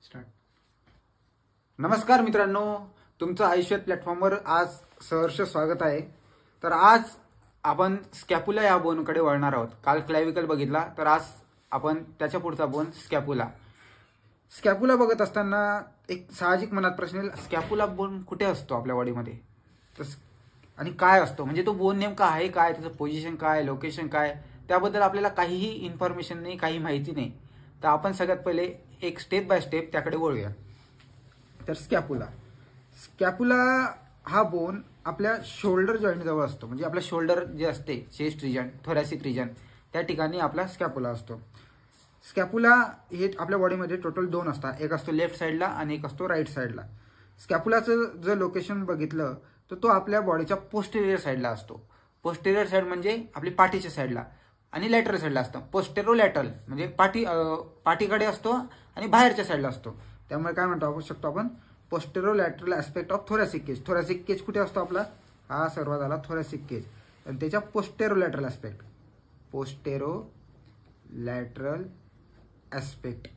Start. नमस्कार मित्रांनो, तुमचं आयुष्यात प्लॅटफॉर्मवर आज सहर्ष स्वागत आहे. तर आज आपण स्कॅपुला या बोनकडे वळणार आहोत. काल क्लॅव्हिकल बघितला, तर आज आपण त्याच्या पुढचा बोन स्कॅपुला. स्कॅपुला बघत असताना एक साहजिक मनात प्रश्न येईल, स्कॅपुला बोन कुठे असतो आपल्या बॉडीमध्ये, तर आणि काय असतो, म्हणजे तो बोन नेमका आहे काय, त्याचं पोझिशन काय, लोकेशन काय, त्याबद्दल आपल्याला काहीही इन्फॉर्मेशन नाही, काही माहिती नाही. तर आपण सगळ्यात पहिले एक स्टेप बाय स्टेप त्याकडे वळूया. तर स्कॅपुला हा बोन आपल्या शोल्डर जॉईंट जवळ असतो, म्हणजे आपल्या शोल्डर जे असते, चेस्ट रिजन, थोरॅसिक रिजन, त्या ठिकाणी आपला स्कॅपुला असतो. स्कॅपुला हे आपल्या बॉडीमध्ये टोटल दोन असतात, एक असतो लेफ्ट साईडला आणि एक असतो राईट साईडला. स्कॅपुलाचं जर लोकेशन बघितलं तर तो आपल्या बॉडीच्या पोस्टेरियर साईडला असतो. पोस्टेरियर साईड म्हणजे आपली पाठीच्या साईडला, आणि लॅटरल साईडला असतं. पोस्टेरोलॅटरल म्हणजे पाठीकडे असतो आणि बाहेरच्या साईडला असतो. त्यामुळे काय म्हणतो शकतो आपण, posterolateral aspect of thoracic cage. Thoracic cage कुठे असतो आपला, हा सर्वात झाला थोरॅसिक केज, आणि त्याच्या पोस्टेरोलॅटरल ऍस्पेक्ट, पोस्टेरोलॅटरल ऍस्पेक्ट.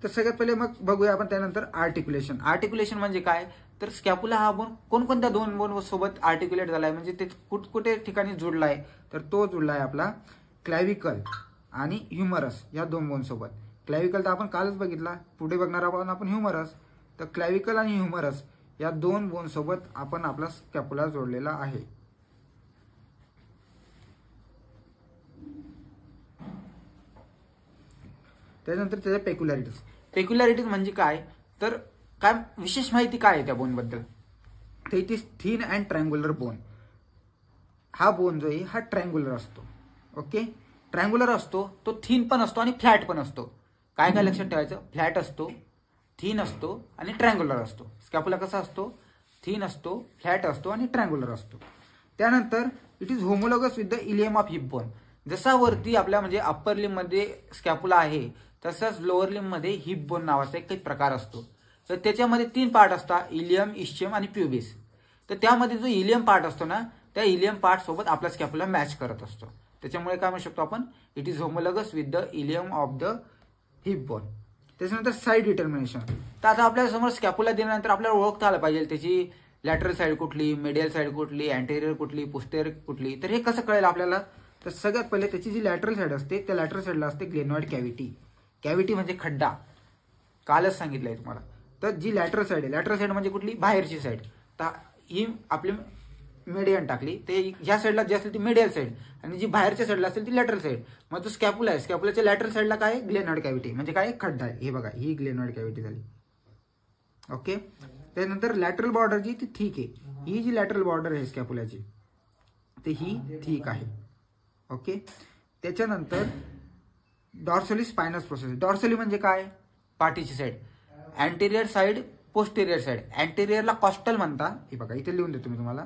तर सगळ्यात पहिले मग बघूया आपण त्यानंतर आर्टिक्युलेशन. आर्टिक्युलेशन म्हणजे काय, तर स्कॅपुला हा बोन कोणकोणत्या दोन बोन सोबत आर्टिक्युलेट झालाय, म्हणजे ते कुठे ठिकाणी जुडलाय, तर तो जुडलाय आपला क्लॅव्हिकल आणि ह्युमरस या दोन बोन सोबत. क्लॅव्हिकल तर आपण कालच बघितला, पुढे बघणार आहोत आपण ह्युमरस. तर क्लॅव्हिकल आणि ह्युमरस या दोन बोन सोबत आपण आपला स्कॅपुला जोडलेला आहे. त्यानंतर त्याच्या पेक्युलॅरिटीज म्हणजे काय, तर काय विशेष माहिती काय आहे त्या बोन बद्दल, तर it is thin and triangular bone. हा बोन जो आहे हा ट्रायंग्युलर असतो. ओके, ट्रायंग्युलर असतो, तो थिन पण असतो आणि फ्लॅट पण असतो. काय काय लक्षात ठेवायचं, फ्लॅट असतो, थिन असतो आणि ट्रायंग्युलर असतो. स्कॅपुला कसा असतो, थिन असतो, फ्लॅट असतो आणि ट्रायंग्युलर असतो. त्यानंतर it is homologous with the ilium of heap bone. जसा वरती आपल्या म्हणजे अप्पर लिम्ब मध्ये स्कॅपुला आहे, तसंच लोअर लिम्ब मध्ये हिप बोन नावाचा एक प्रकार असतो. तर त्याच्यामध्ये तीन पार्ट असतात, इलियम, इस्चियम आणि प्युबिस. तर त्यामध्ये जो इलियम पार्ट असतो ना, त्या इलियम पार्ट सोबत आपला स्कॅपुला मॅच करत असतो. त्याच्यामुळे काय म्हणू शकतो आपण, it is homologous with the ilium of the heap bone. त्याच्यानंतर साईड डिटर्मिनेशन. तर आता आपल्या समोर स्कॅपुला दिल्यानंतर आपल्याला ओळखता आलं पाहिजे त्याची लॅटरल साईड कुठली, मिडियल साईड कुठली, अँटेरियर कुठली, पोस्टेरियर कुठली. तर हे कसं कळेल आपल्याला, तर सगळ्यात पहिले त्याची जी लॅटरल साईड असते, त्या लॅटरल साईडला असते ग्लेनॉइड कॅव्हिटी. कॅव्हिटी म्हणजे खड्डा, कालच सांगितलंय तुम्हाला. तर जी लॅटरल साईड आहे, लॅटरल साईड म्हणजे कुठली, बाहेरची साईड. तर ही आपली मेडियन टाकली, ते ह्या साईडला जी असेल ती मेडियल साईड, आणि जी बाहेरच्या साईडला असेल ती लॅटरल साईड. मग तो स्कॅपुला आहे, स्कॅपुलाच्या लॅटरल साईडला काय, ग्लेनॉइड कॅव्हिटी म्हणजे काय, खड्डा आहे. हे बघा, ही ग्लेनॉइड कॅव्हिटी झाली. ओके, त्यानंतर लॅटरल बॉर्डर जी ती ठीक आहे, ही जी लॅटरल बॉर्डर आहे स्कॅपुलाची ती ही ठीक आहे. ओके, त्याच्यानंतर डॉर्सली स्पायनस प्रोसेस. डॉर्सली म्हणजे काय, पाठीची side, anterior side, posterior side. अँटेरियरला कॉस्टल म्हणता, हे बघा इथे लिहून देतो मी तुम्हाला.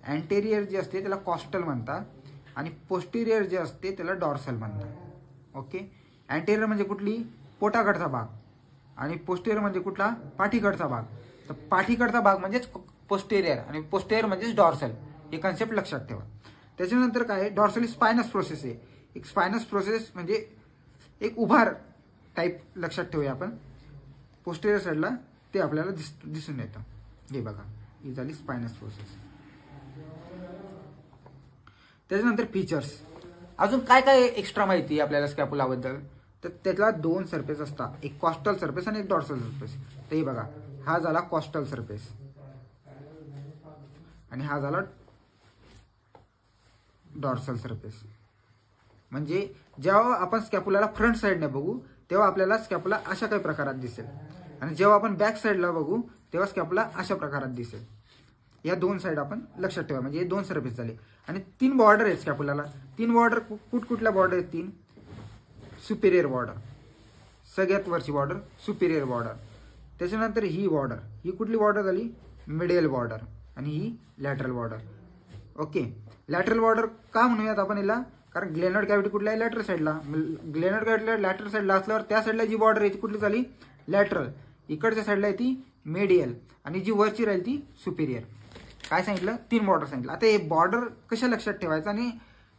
अँटेरियर जे असते त्याला कॉस्टल म्हणता, आणि पोस्टेरियर जे असते त्याला डॉर्सल म्हणतात. ओके, अँटेरियर म्हणजे कुठली, पोटाकडचा भाग, आणि पोस्टेरियर म्हणजे कुठला, पाठीकडचा भाग. तर पाठीकडचा भाग म्हणजेच पोस्टेरियर, आणि पोस्टेरियर म्हणजेच डॉर्सल. हे कन्सेप्ट लक्षात ठेवा. त्याच्यानंतर काय, डॉर्सली स्पायनस प्रोसेस आहे. एक स्पायनस प्रोसेस म्हणजे एक उभार टाईप लक्षात ठेवूया आपण. पोस्टेरियर साईडला ते आपल्याला दिसून येतं. हे बघा, ही झाली स्पायनस प्रोसेस. त्याच्यानंतर फीचर्स. अजून काय काय एक्स्ट्रा माहिती आपल्याला स्कॅपुलाबद्दल, तर त्याला दोन सरफेस असतात, एक कॉस्टल सरफेस आणि एक डॉर्सल सरफेस. तर हे बघा, हा झाला कॉस्टल सरफेस आणि हा झाला डॉर्सल सरफेस. म्हणजे जेव्हा आपण स्कॅपुलाला फ्रंट साईडने बघू तेव्हा आपल्याला स्कॅपुला अशा काही प्रकारात दिसेल, आणि जेव्हा आपण बॅक साईडला बघू तेव्हा स्कॅपुला अशा प्रकारात दिसेल. या दोन साईड आपण लक्षात ठेवा, म्हणजे हे दोन सरफेस झाले. आणि तीन बॉर्डर आहेत स्कॅपुलाला. तीन बॉर्डर कुठल्या बॉर्डर आहेत, तीन. सुपिरियर बॉर्डर, सगळ्यात वरची बॉर्डर सुपिरियर बॉर्डर. त्याच्यानंतर ही बॉर्डर, ही कुठली बॉर्डर झाली, मिडियल बॉर्डर, आणि ही lateral border. Okay, lateral border का म्हणूयात आपण याला, कारण ग्लेनॉइड कॅव्हिटी कुठल्या आहे, लॅटरल साईडला. ग्लेनॉइड कॅव्हिटी लॅटरल साईडला असल्यावर त्या साईडला जी बॉर्डर आहे ती कुठली झाली, लॅटरल. इकडच्या साईडला आहे ती मेडियल, आणि जी वरची राहील ती सुपिरियर. काय सांगितलं, तीन बॉर्डर सांगितलं. आता हे बॉर्डर कशा लक्षात ठेवायचं आणि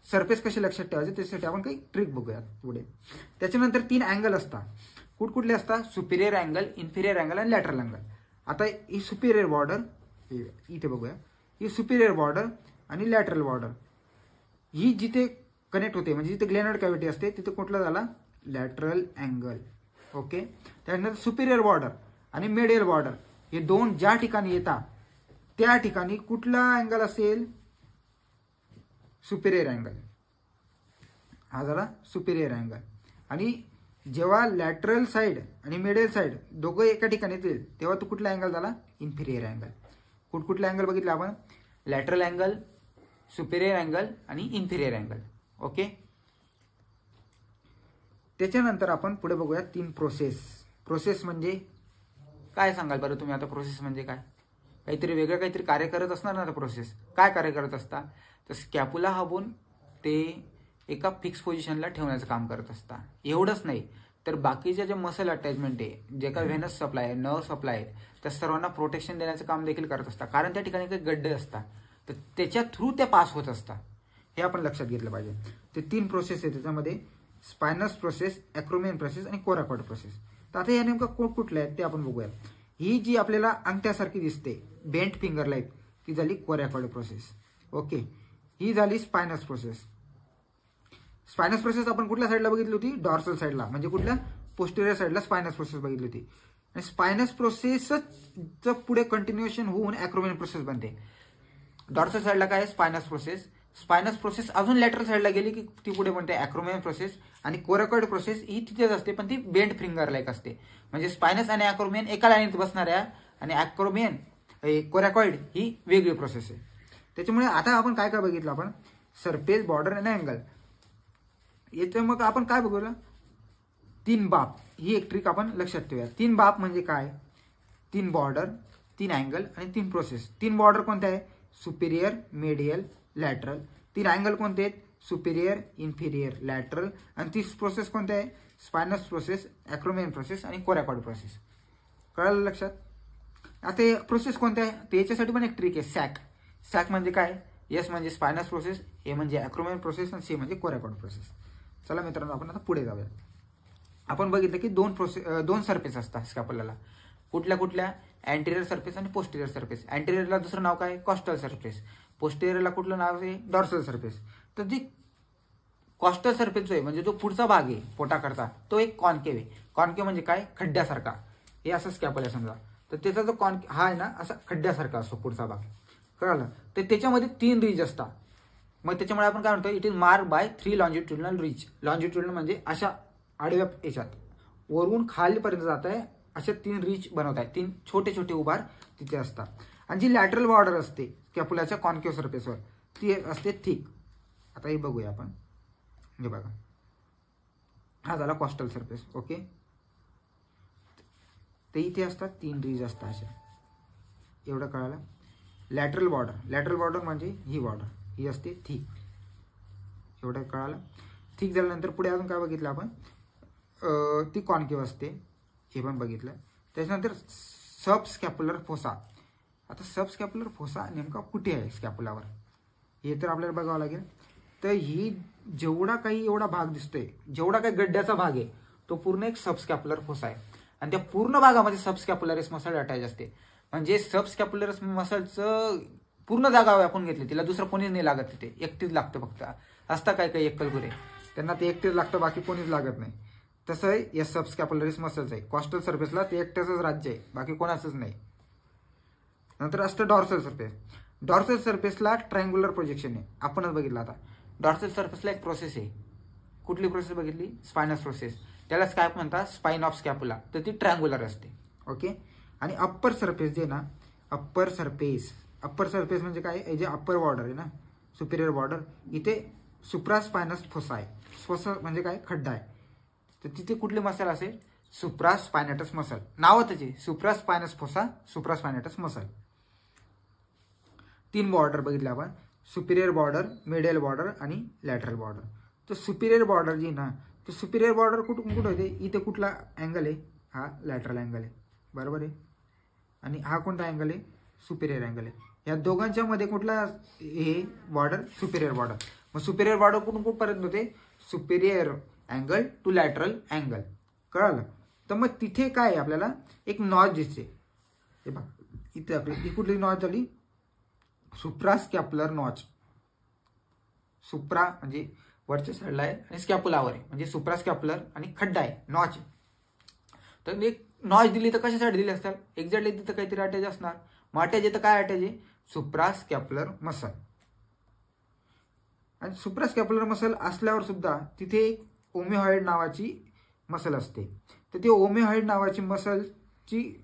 सरफेस कसे लक्षात ठेवायचे त्यासाठी आपण काही ट्रिक बघूयात पुढे. त्याच्यानंतर तीन अँगल असतात. कुठले असतात, सुपिरियर अँगल, इन्फिरियर अँगल आणि लॅटरल अँगल. आता ही सुपिरियर बॉर्डर इथे बघूया, ही सुपिरियर बॉर्डर आणि लॅटरल बॉर्डर ही जिथे कनेक्ट होते म्हणजे जिथे ग्लेनॉइड कॅव्हिटी असते तिथे कुठला झाला, लॅटरल अँगल. ओके. त्यानंतर सुपिरियर बॉर्डर आणि मिडियल बॉर्डर हे दोन ज्या ठिकाणी येतात त्या ठिकाणी कुठला अँगल असेल, सुपिरियर अँगल. हा झाला सुपिरियर अँगल. आणि जेव्हा लॅटरल साइड आणि मिडियल साइड दोघं एका ठिकाणी येतील तेव्हा तो कुठला अँगल झाला, इन्फिरियर अँगल. कुठला अँगल बघितला आपण, लॅटरल अँगल, सुपिरियर अँगल आणि इन्फिरियर अँगल. ओके. त्याच्यानंतर आपण पुढे बघूया 3 प्रोसेस. प्रोसेस म्हणजे काय सांगाल बरं तुम्ही आता, प्रोसेस म्हणजे काय, काहीतरी वेगळं काहीतरी कार्य करत असणार ना. प्रोसेस काय कार्य करत असता, तर स्कॅपुला हा बोन ते एका फिक्स पोझिशनला ठेवण्याचं काम करत असता. एवढंच नाही तर बाकीच्या जे मसल अटॅचमेंट आहे, जे काही व्हेनस सप्लाय आहे, नर्व सप्लाय आहे, त्या सर्वांना प्रोटेक्शन देण्याचं काम देखील करत असतात. कारण त्या ठिकाणी काही गड्डे असतात तर त्याच्या थ्रू त्या पास होत असतात. हे आपण लक्षात घेतलं पाहिजे. ते 3 प्रोसेस आहे त्याच्यामध्ये, स्पायनस प्रोसेस, ॲक्रोमियन प्रोसेस आणि कोराकॉइड प्रोसेस. तर आता या नेमका कुठल्या आहेत ते आपण बघूया. ही जी आपल्याला अंगठ्यासारखी दिसते, बेंट फिंगर लाईक, ती झाली कोराकॉइड प्रोसेस. ओके. ही झाली स्पायनस प्रोसेस. स्पायनस प्रोसेस आपण कुठल्या साईडला बघितली होती, डॉर्सल साईडला, म्हणजे कुठल्या, पोस्टेरियर साईडला स्पायनस प्रोसेस बघितली होती. आणि स्पायनस प्रोसेसच पुढे कंटिन्युएशन होऊन ॲक्रोमियन प्रोसेस बनते. डॉर्सल साईडला काय, स्पायनस प्रोसेस. स्पायनस प्रोसेस अजून लॅटरल साईडला गेली की ती पुढे बनते ॲक्रोमियन प्रोसेस. आणि कोराकॉइड प्रोसेस ही तिथेच असते पण ती बेंट फिंगर लाईक असते. म्हणजे स्पायनस आणि ॲक्रोमियन एका लाईनीत बसणाऱ्या आणि ॲक्रोमियन कोराकॉइड ही वेगळी प्रोसेस आहे. त्याच्यामुळे आता आपण काय बघितलं, आपण सरफेस, बॉर्डर आणि अँगल. याचं मग आपण काय बघूया, 3 बाप ही एक ट्रिक आपण लक्षात ठेवूया. 3 बाप म्हणजे काय, 3 बॉर्डर, 3 अँगल आणि 3 प्रोसेस. 3 बॉर्डर कोणते आहे, सुपिरियर, मिडियल, लॅटरल. 3 अँगल कोणते आहेत, सुपिरियर, इन्फिरियर, लॅटरल. आणि 3 प्रोसेस कोणते आहे, स्पायनस प्रोसेस, ॲक्रोमियन प्रोसेस आणि कोराकॉइड प्रोसेस. कळलं लक्षात. आता प्रोसेस कोणते आहे, तर याच्यासाठी पण एक ट्रिक आहे, सॅक. सॅक म्हणजे काय, एस म्हणजे स्पायनस प्रोसेस, ए म्हणजे ॲक्रोमियन प्रोसेस आणि सी म्हणजे कोराकॉइड प्रोसेस. चला मित्रांनो आपण आता पुढे जाऊया. आपण बघितलं की 2 सरफेस असतात स्कॅपुलाला. कुठल्या, अँटेरियर सरफेस आणि पोस्टेरियर सरफेस. अँटेरियरला दुसरं नाव काय, कॉस्टल सरफेस. पोस्टेरियरला कुठलं नाव आहे, डॉर्सल सरफेस. तर जी कॉस्टल सरफेस जो आहे म्हणजे जो पुढचा भाग आहे पोटाकरता तो एक कॉन्केव्ह आहे. कॉन्केव्ह म्हणजे काय, खड्ड्यासारखा. हे असं स्कॅपुला समजा, तर त्याचा जो हा आहे ना असा खड्ड्यासारखा असतो पुढचा भाग. कळलं. तर त्याच्यामध्ये 3 रिज असतात. मग त्याच्यामुळे आपण काय म्हणतो, it is mark bye 3 longitudinal ridge. Longitudinal म्हणजे अशा आडव्या याच्यात वरून खालीपर्यंत जात आहे अशा 3 रिच बनवत आहेत. 3 छोटे उभार तिथे असतात. आणि जी लॅटरल बॉर्डर असते स्कॅपुलाच्या कॉन्केव्ह सरफेसवर ती असते थिक. आता हे बघूया आपण. हे बघा, हा झाला कॉस्टल सरफेस. ओके. ते इथे असतात 3 रिज असतात अशा. एवढं कळालं. लॅटरल बॉर्डर म्हणजे ही बॉर्डर ही असते थिक. एवढं कळालं. थिक झाल्यानंतर पुढे अजून काय बघितलं आपण, ती कॉन्केव्ह असते, हे पण बघितलं. त्याच्यानंतर सब स्कॅपुलर फोसा. आता सब स्कॅपुलर फोसा नेमका कुठे आहे स्कॅपुलावर हे तर आपल्याला बघावं लागेल. तर ही जेवढा काही एवढा भाग दिसतोय, जेवढा काही गड्ड्याचा भाग आहे तो पूर्ण एक सब स्कॅपुलर फोसा आहे. आणि त्या पूर्ण भागामध्ये सब स्कॅपुलरिस मसल अटॅच असते. म्हणजे सब स्कॅपुलरिस मसलचं पूर्ण जागा व्यापून घेतली, तिला दुसरं कोणीच नाही लागत. तिथे एकटीच लागतं फक्त. असता काही एकलगुरे त्यांना ते एकटेच लागतं, बाकी कोणीच लागत नाही. तसं आहे या सब स्कॅपुलरिस मसल्स आहे. कॉस्टल सरफेसला ते एकट्याचंच राज्य आहे, बाकी कोणाचंच नाही. नंतर असतं डॉर्सल सरफेस. डॉर्सल सरफेसला ट्रायंग्युलर प्रोजेक्शन आहे, आपणच बघितलं. आता डॉर्सल सरफेसला एक प्रोसेस आहे. कुठली प्रोसेस बघितली, स्पायनस प्रोसेस. त्यालाच काय म्हणतात, स्पाइन ऑफ स्कॅपुला. तर ती ट्रायंग्युलर असते. ओके. आणि अप्पर सरफेस जे ना, अप्पर सरफेस म्हणजे काय, जे अप्पर बॉर्डर आहे ना, सुपिरियर बॉर्डर, इथे सुप्रास्पायनस फोसा आहे. फोसा म्हणजे काय, खड्डा आहे. तर तिथे कुठले मसल असेल, सुप्रास्पायनॅटस मसल. नावच आहे सुप्रास्पायनस फोसा, सुप्रास्पायनॅटस मसल. 3 बॉर्डर बघितले आपण, सुपिरियर बॉर्डर, मिडियल बॉर्डर आणि लॅटरल बॉर्डर. तर सुपिरियर बॉर्डर जी ना, तर सुपिरियर बॉर्डर कुठं होते, इथे कुठला अँगल आहे, हा लॅटरल अँगल आहे, बरोबर आहे. आणि हा कोणता अँगल आहे, सुपिरियर अँगल आहे. या दोघांच्या मध्ये कुठला हे बॉर्डर, सुपिरियर बॉर्डर. मग सुपिरियर बॉर्डर कुठपर्यंत होते, superior angle to lateral angle. कळालं. तर मग तिथे काय आहे, आपल्याला एक नॉच दिसते. हे बघा इथे आपली कुठली नॉच झाली, सुप्रास्कॅप्युलर नॉच. सुप्रा म्हणजे वरच्या साईडला आहे आणि स्कॅपुलावर आहे, म्हणजे सुप्रास्कॅप्युलर आणि खड्डा आहे, नॉच. तर एक नॉच दिली तर कशासाठी दिली असतात, एक्झॅक्टली तिथं काहीतरी अटॅच असणार. मग अटॅच आहे तर काय अटॅच आहे, सुप्रास्कॅप्युलर मसल. आणि सुप्रास्कॅप्युलर मसल असल्यावर सुद्धा तिथे एक ओमेहॉइड नावाची मसल असते. तर ती ओमेहॉइड नावाची मसलची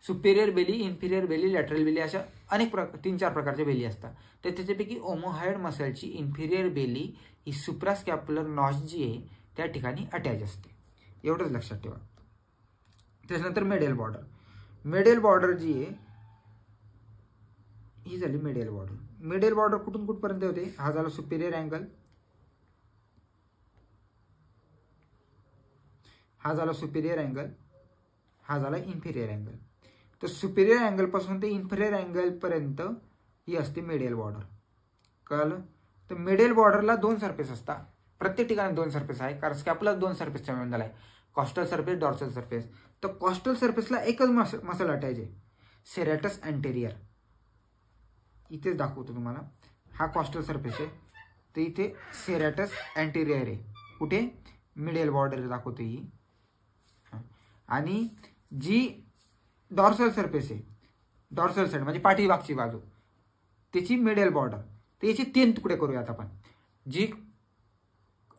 superior belly, inferior belly, lateral belly अशा अनेक 3-4 प्रकारच्या बेली असतात. तर त्याच्यापैकी ओमेहॉइड मसलची इन्फिरियर बेली ही सुप्रास्कॅप्युलर नॉच जी आहे त्या ठिकाणी अटॅच असते. एवढंच लक्षात ठेवा. त्याच्यानंतर मेडियल बॉर्डर. मेडियल बॉर्डर जी आहे ही झाली मेडियल बॉर्डर. मेडियल बॉर्डर कुठून कुठपर्यंत होते, हा झाला सुपेरियर अँगल, हा झाला सुपेरियर अँगल, हा झाला इन्फिरियर अँगल. तर सुपेरियर अँगल पासून ते इन्फिरियर अँगल पर्यंत ही असते मेडियल बॉर्डर. कळलं. तर मेडियल बॉर्डरला 2 सरफेस असतात, प्रत्येक ठिकाणी 2 सरफेस आहे, कारण स्कॅपुला 2 सरफेसचा मिळून झाला आहे, कॉस्टल सरफेस, डॉर्सल सरफेस. तर कॉस्टल सरफेसला एकच मसल अटॅच आहे, सेरेटस अँटेरियर. इथेच दाखवतो तुम्हाला, हा कॉस्टल सरफेस आहे, तर इथे सेरेटस अँटेरियर आहे. कुठे, मिडियल बॉर्डर दाखवतो ही. आणि जी डॉर्सल सरफेस आहे, डॉर्सल साइड म्हणजे पाठीमागची बाजू, त्याची मिडियल बॉर्डर. तर याचे 3 तुकडे करूयात आपण. जी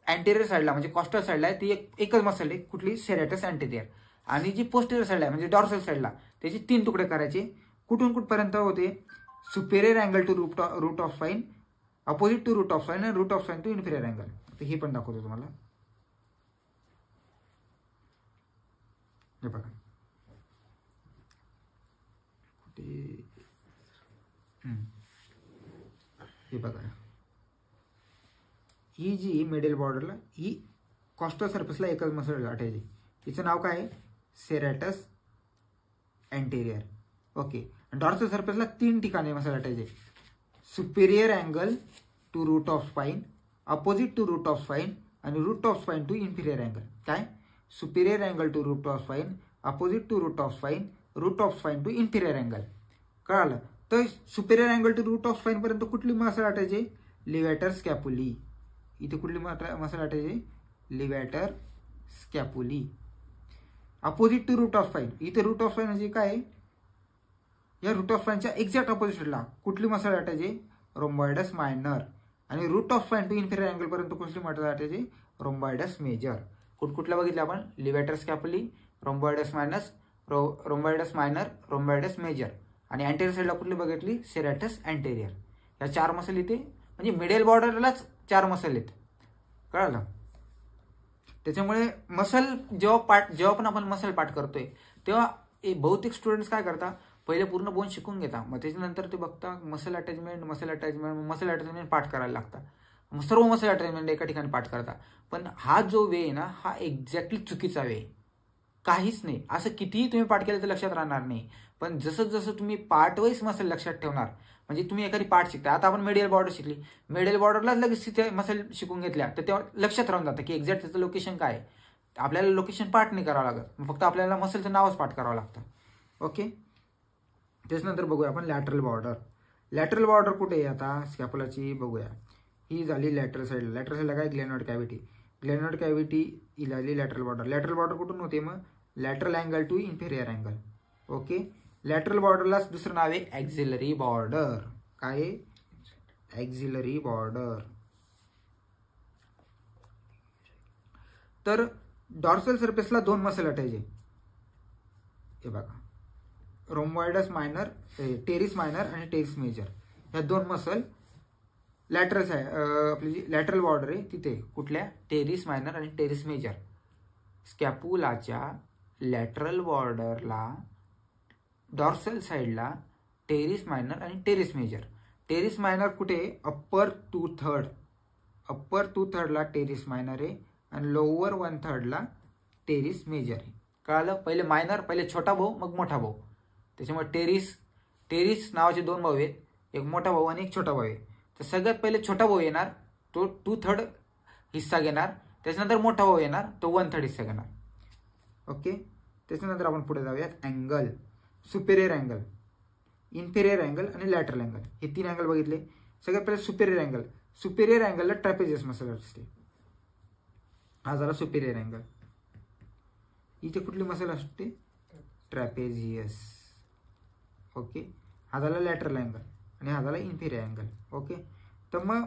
अँटेरियर साईडला म्हणजे कॉस्टल साईडला आहे ती एकच मसल आहे, कुठली, सेरेटस अँटेरियर. आणि जी पोस्टेरियर साईडला आहे म्हणजे डॉर्सल साईडला, त्याचे 3 तुकडे करायचे. कुठून कुठपर्यंत होते, superior angle to root of spine, opposite to root of spine आणि root of spine to inferior angle. तर हे पण दाखवतो तुम्हाला. हे बघा हे बघा, ही जी मिडियल बॉर्डरला ही कॉस्टल सरफेसला एकच मसल अटॅच आहे, तिचं नाव काय आहे, सेरेटस अँटेरियर. ओके. डॉर्सल सरफेसला 3 ठिकाणी मसल अटॅच आहे, superior angle to root of spine, opposite to root of spine आणि root of spine to inferior angle. काय, superior angle to root of spine, opposite to root of spine, root of spine to inferior angle. कळालं. तर superior angle to root of spine पर्यंत कुठली muscle attach आहे, levator स्कॅपुली. इथे कुठली muscle attach आहे, levator scapulae. Opposite to root of spine, इथे root of spine म्हणजे काय, या रूट ऑफ स्पाइनच्या एक्झॅक्ट अपोजिटला कुठली मसल अटॅच आहे, रोम्बॉइडस मायनर. आणि root of spine to inferior angle पर्यंत कुठली मसल अटॅच आहे, रोम्बॉइडस मेजर. कुठला बघितलं आपण, levator scapulae, rhomboideus minor, rhomboideus major. आणि अँटेरियर साईडला कुठली बघितली, सेरेटस अँटेरियर. या 4 मसल इथे म्हणजे मिडियल बॉर्डरलाच 4 मसल आहेत. कळलं. त्याच्यामुळे मसल जेव्हा पण आपण मसल पाठ करतोय तेव्हा बहुतेक स्टुडंट्स काय करतात, पहिले पूर्ण बोन शिकून घेता, मग त्याच्यानंतर ते बघता मसल अटॅचमेंट पाठ करायला लागतात. मग सर्व मसल अटॅचमेंट एका ठिकाणी पाठ करता. पण हा जो वे आहे ना, हा एक्झॅक्टली चुकीचा वे. काहीच नाही, असं कितीही तुम्ही पाठ केलं तर लक्षात राहणार नाही. पण जसं जसं तुम्ही पार्ट वाईज मसल लक्षात ठेवणार, म्हणजे तुम्ही एखादी पार्ट शिकता, आता आपण मेडियल बॉर्डर शिकली, मेडियल बॉर्डरला लगेच तिथे मसल शिकून घेतल्या तर तेव्हा लक्षात राहून जातं की एक्झॅक्ट त्याचं लोकेशन काय आहे. आपल्याला लोकेशन पाठ नाही करावं लागत, फक्त आपल्याला मसलचं नावच पाठ करावं लागतं. ओके. त्याच्यानंतर बघूया आपण लॅटरल बॉर्डर. लॅटरल बॉर्डर कुठे आहे आता स्कॅपुलाची बघूया. ही झाली लॅटरल साईडला. लॅटरल साईडला काय, ग्लेनॉइड कॅव्हिटी. ग्लेनॉइड कॅव्हिटी ही झाली लॅटरल बॉर्डर. लॅटरल बॉर्डर कुठून होते मग, lateral angle to inferior angle. Okay. Lateral बॉर्डरला दुसरं नाव आहे ॲक्झिलरी बॉर्डर. काय आहे, ॲक्झिलरी बॉर्डर. तर डॉर्सल सरफेसला 2 मसल अटॅच आहे. हे बघा, रोम्बॉइडस मायनर, टेरिस मायनर आणि टेरिस मेजर. ह्या 2 मसल लॅटरल आपली जी लॅटरल बॉर्डर आहे तिथे कुठल्या, टेरिस मायनर आणि टेरिस मेजर. स्कॅपुलाच्या लॅटरल बॉर्डरला डॉर्सल साईडला टेरिस मायनर आणि टेरिस मेजर. टेरिस मायनर कुठे, अप्पर 2/3. अप्पर 2/3ला टेरिस मायनर आहे आणि लोअर 1/3ला टेरिस मेजर आहे. कळालं. पहिले मायनर, पहिले छोटा भाऊ मग मोठा भाऊ. त्याच्यामुळे टेरिस नावाचे 2 भाऊ आहेत, एक मोठा भाऊ आणि एक छोटा भाऊ आहे. तर सगळ्यात पहिले छोटा भाऊ येणार, तो 2/3 हिस्सा घेणार. त्याच्यानंतर मोठा भाऊ येणार, तो 1/3 हिस्सा घेणार. ओके. त्याच्यानंतर आपण पुढे जाऊयात angle, superior angle, inferior angle आणि लॅटरल अँगल. हे 3 अँगल बघितले. सगळ्यात पहिले superior angle. Superior अँगलला trapezius muscle असते. हा झाला सुपेरियर अँगल. इथे कुठली मसल असते? ट्रॅपेझियस. ओके. हा झाला लॅटरल अँगल आणि हा झाला इन्फेरियर अँगल. ओके. तर मग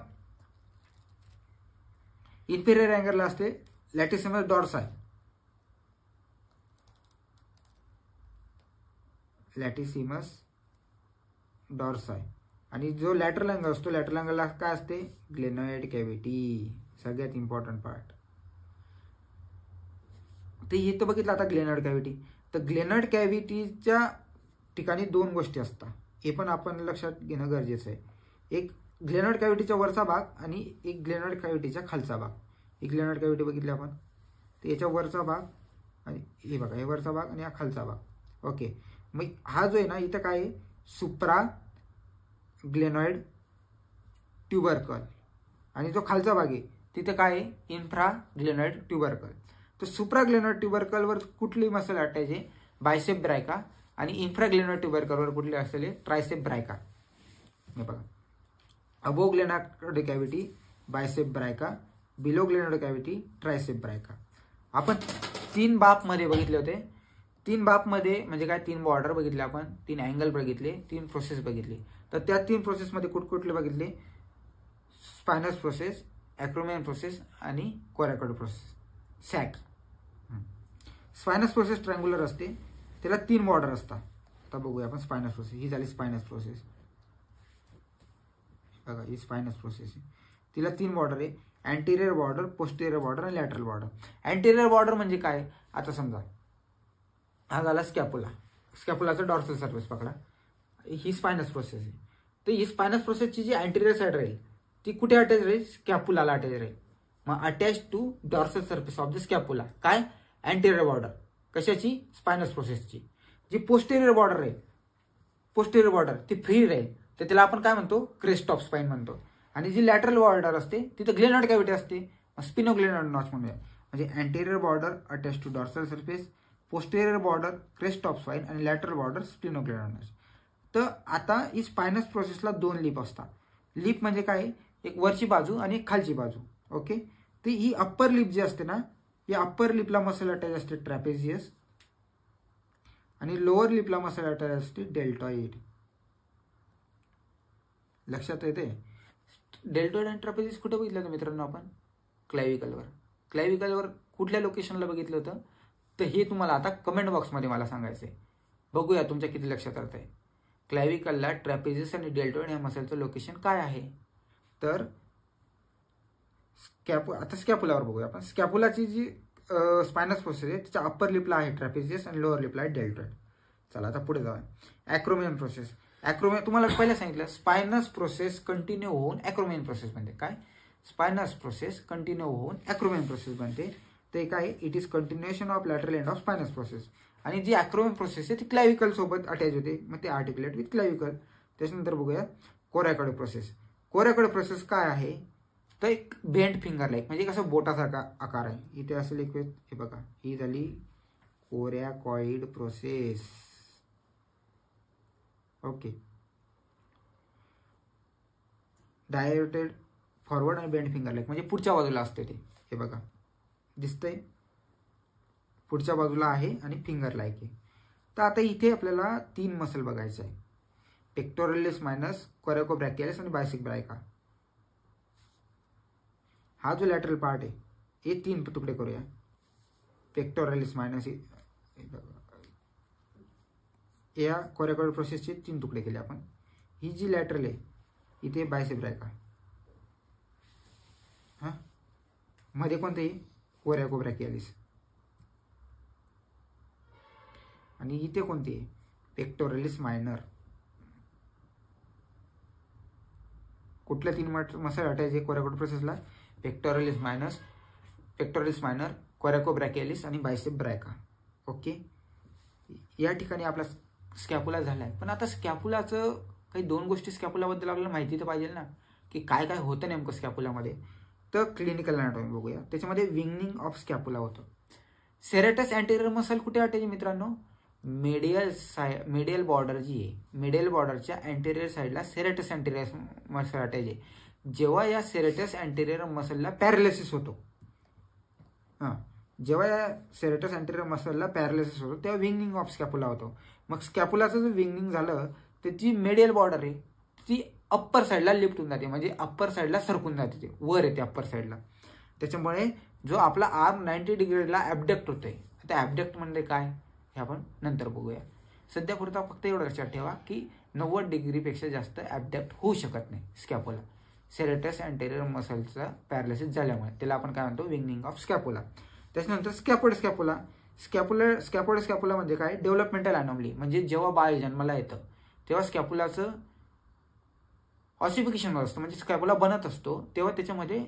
इन्फेरियर अँगलला असते लॅटिसिमस डॉर्साय, लॅटिसिमस डॉर्साय. आणि जो लॅटरल अँगल असतो, लॅटरल अँगलला काय असते? Glenoid cavity. सगळ्यात इम्पॉर्टंट पार्ट. तर हे तर बघितलं आता ग्लेनॉइड कॅव्हिटी. तर ग्लेनॉइड कॅव्हिटीच्या ठिकाणी 2 गोष्टी असतात. हे पण आपण लक्षात घेणं गरजेचं आहे. एक ग्लेनॉइड कॅव्हिटीचा वरचा भाग आणि एक ग्लेनॉइड कॅव्हिटीचा खालचा भाग. ही ग्लेनॉइड कॅव्हिटी बघितली आपण. तर याच्या वरचा भाग आणि हे बघा, हे वरचा भाग आणि हा खालचा भाग. ओके. मग हा जो आहे ना, इथं काय आहे? Supra glenoid tubercle. आणि जो खालचा भाग आहे तिथे काय आहे? Infra glenoid tubercle. तर सुप्रा ग्लेनॉइड ट्युबरकलवर कुठली मसल अटॅच आहे? Bicep brachii. आणि इन्फ्रा ग्लेनॉइड ट्युबरकलवर कुठली असेल? Tricep brachii. हे बघा, above glenoid cavity bicep brachii, below glenoid cavity tricep brachii. आपण 3 बापमध्ये बघितले होते. 3 बापमध्ये म्हणजे काय? 3 बॉर्डर बघितले आपण, 3 अँगल बघितले, 3 प्रोसेस बघितली. तर त्या 3 प्रोसेसमध्ये कुठकुठले बघितले? स्पायनस प्रोसेस, ॲक्रोमियन प्रोसेस आणि कोरॅकोइड प्रोसेस, सॅक. स्पायनस प्रोसेस ट्रँग्युलर असते, त्याला 3 बॉर्डर असतात. आता बघूया आपण स्पायनस प्रोसेस. ही झाली स्पायनस प्रोसेस. बघा, ही स्पायनस प्रोसेस आहे. तिला 3 बॉर्डर आहे. अँटेरियर बॉर्डर, पोस्टेरियर बॉर्डर आणि लॅटरल बॉर्डर. अँटेरियर बॉर्डर म्हणजे काय? आता समजा हा झाला स्कॅपुला. स्कॅपुलाचा डॉर्सल सर्फेस पकडा. ही स्पायनस प्रोसेस आहे. तर ही स्पायनस प्रोसेसची जी अँटेरियर साईड राहील ती कुठे अटॅच राहील? स्कॅपुलाला अटॅच राहील. मग attach to dorsal surface of the scapula. काय? Anterior border. कशाची? स्पायनस प्रोसेसची. जी पोस्टेरियर बॉर्डर आहे, पोस्टेरियर बॉर्डर ती फ्री राहील. तर त्याला आपण काय म्हणतो? क्रेस्ट ऑफ स्पाइन म्हणतो. आणि जी लॅटरल बॉर्डर असते तिथे ग्लेनॉइड कॅव्हिटी असते, स्पिनोग्लेनॉइड नॉच म्हणूया. म्हणजे anterior border attach to dorsal surface, posterior border crest of spine आणि लॅटरल बॉर्डर स्पिनोग्लेनॉइड नॉच. तर आता ही स्पायनस प्रोसेसला 2 लिप असतात. लिप म्हणजे काय? एक वरची बाजू आणि एक खालची बाजू. ओके. तर ही अप्पर लिप जी असते ना, या अप्पर लिपला मसल अटॅच असते ट्रॅपेझियस आणि लोअर लिपला मसल अटॅच असते डेल्टॉइड. लक्षात येते? डेल्टॉइड आणि ट्रॅपेझियस कुठे बघितलं होतं मित्रांनो आपण? क्लॅव्हिकलवर. क्लॅव्हिकलवर कुठल्या लोकेशनला बघितलं होतं? तर हे तुम्हाला आता कमेंट बॉक्समध्ये मला सांगायचं आहे. बघूया तुमच्या किती लक्षात राहत आहे. क्लॅव्हिकलला ट्रॅपेझियस आणि डेल्टॉइड या मसलचं लोकेशन काय आहे? तर आता स्कॅपुलावर बघूया आपण. स्कॅपुलाची जी स्पायनस प्रोसेस आहे त्याच्या अप्पर लिपला आहे ट्रॅपेझियस आणि लोअर लिपला आहे डेल्टॉइड. चला आता पुढे जाऊया. ॲक्रोमियन प्रोसेस. ॲक्रोमियन तुम्हाला पहिला सांगितलं, स्पायनस प्रोसेस कंटिन्यू होऊन ॲक्रोमियन प्रोसेस बनते. काय? स्पायनस प्रोसेस कंटिन्यू होऊन ॲक्रोमियन प्रोसेस बनते. ते काय? It is continuation of lateral end of spinous process. आणि जी ॲक्रोमियन प्रोसेस आहे ती क्लॅव्हिकल सोबत अटॅच होते, मग ते आर्टिक्युलेट विथ क्लॅव्हिकल. त्याच्यानंतर बघूया कोरॅकोइड प्रोसेस. कोरॅकोइड प्रोसेस काय आहे? तर एक बेंड फिंगर लाईक, म्हणजे कसं बोटासारखा आकार आहे. इथे असेल एक, हे बघा, ही झाली कोरॅकोइड प्रोसेस. ओके. डायरेक्टेड फॉरवर्ड आणि बेंड फिंगर लाईक म्हणजे पुढच्या बाजूला असते ते. हे बघा दिसतंय, पुढच्या बाजूला आहे आणि फिंगर लाईक आहे. तर आता इथे आपल्याला 3 मसल बघायचं आहे. पेक्टोरलिस मायनस, कोरॅकोब्रॅकियालिस आणि बायसेप ब्रायका. हा जो लॅटरल पार्ट आहे हे 3 तुकडे करूया. पेक्टोरलिस मायनस या कोरॅकोइड प्रोसेसचे 3 तुकडे केले आपण. ही जी लॅटरल आहे इथे बायसेप ब्रायका, हां, मध्ये कोणते? कोरॅकोब्रॅकियालिस. आणि इथे कोणती आहे? Pectoralis minor. कुठल्या 3 मसल अटॅच आहे कोरॅकोइड प्रोसेसला? पेक्टोरलिस मायनर, कोरॅकोब्रॅकियालिस आणि बायसेप ब्रायका. ओके. या ठिकाणी आपला स्कॅपुला झाला आहे. पण आता स्कॅपुलाचं काही 2 गोष्टी स्कॅपुलाबद्दल आपल्याला माहिती तर पाहिजे ना, की काय काय होतं नेमकं स्कॅपुलामध्ये. तर क्लिनिकल अनाटॉमी बघूया. त्याच्यामध्ये विंगनिंग ऑफ स्कॅपुला होतं. सेरेटस अँटेरियर मसल कुठे अटॅच मित्रांनो? मीडियल बॉर्डर जी आहे, मीडियल बॉर्डरच्या अँटेरियर साईडला सेरेटस अँटेरियर मसल अटॅच आहे. जेव्हा या सेरेटस अँटेरियर मसलला पॅरालिसिस होतो, जेव्हा या सेरेटस अँटेरियर मसलला पॅरालिसिस होतो तेव्हा विंगनिंग ऑफ स्कॅपुला होतो. मग स्कॅपुलाचं जर विंगनिंग झालं तर जी मेडियल बॉर्डर आहे ती अप्पर साईडला लिफ्ट होऊन जाते, म्हणजे अप्पर साईडला सरकून जाते, ते वर येते अप्पर साईडला. त्याच्यामुळे जो आपला आर्म 90 डिग्रीला ॲबडक्ट होतोय. आता ॲबडक्ट म्हणजे काय हे आपण नंतर बघूया. सध्या पुरता फक्त एवढं लक्षात ठेवा की 90 डिग्रीपेक्षा जास्त ॲबडक्ट होऊ शकत नाही स्कॅपुला, सेरेटस अँटेरियर मसलचा पॅरालिसिस झाल्यामुळे. त्याला आपण काय म्हणतो? विंगनिंग ऑफ स्कॅपुला. त्याच्यानंतर स्कॅपॉइड स्कॅपुला. स्कॅपॉइड स्कॅपुला म्हणजे काय? Developmental anomaly. म्हणजे जेव्हा बाळ जन्माला येतं तेव्हा स्कॅपुलाचं ऑसिफिकेशन असतं, म्हणजे स्कॅपुला बनत असतो तेव्हा त्याच्यामध्ये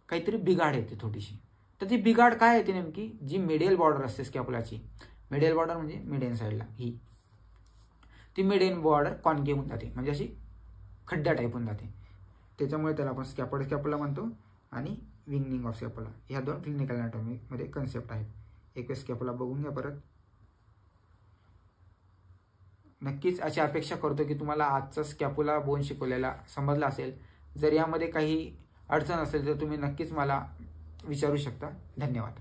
काहीतरी बिघाड येते थोडीशी. तर ती बिघाड काय येते नेमकी? जी मिडियल बॉर्डर असते स्कॅपुलाची, मिडियल बॉर्डर म्हणजे मिडियन साईडला, ती मिडियन बॉर्डर कॉन्केव्ह होऊन जाते, म्हणजे अशी खड्डा टाईप होऊन जाते. त्याच्यामुळे त्याला आपण स्कॅपॉइड स्कॅपुला म्हणतो आणि विंगनिंग ऑफ स्कॅपुला. ह्या दोन क्लिनिकल अनाटॉमीमध्ये कन्सेप्ट आहेत. एक वेळ स्कॅपुला बघून घ्या परत. नक्कीच अशी अपेक्षा करतो की तुम्हाला आजचा स्कॅपुला बोन शिकवलेला समजला असेल. जर यामध्ये काही अडचण असेल तर तुम्ही नक्कीच मला विचारू शकता. धन्यवाद.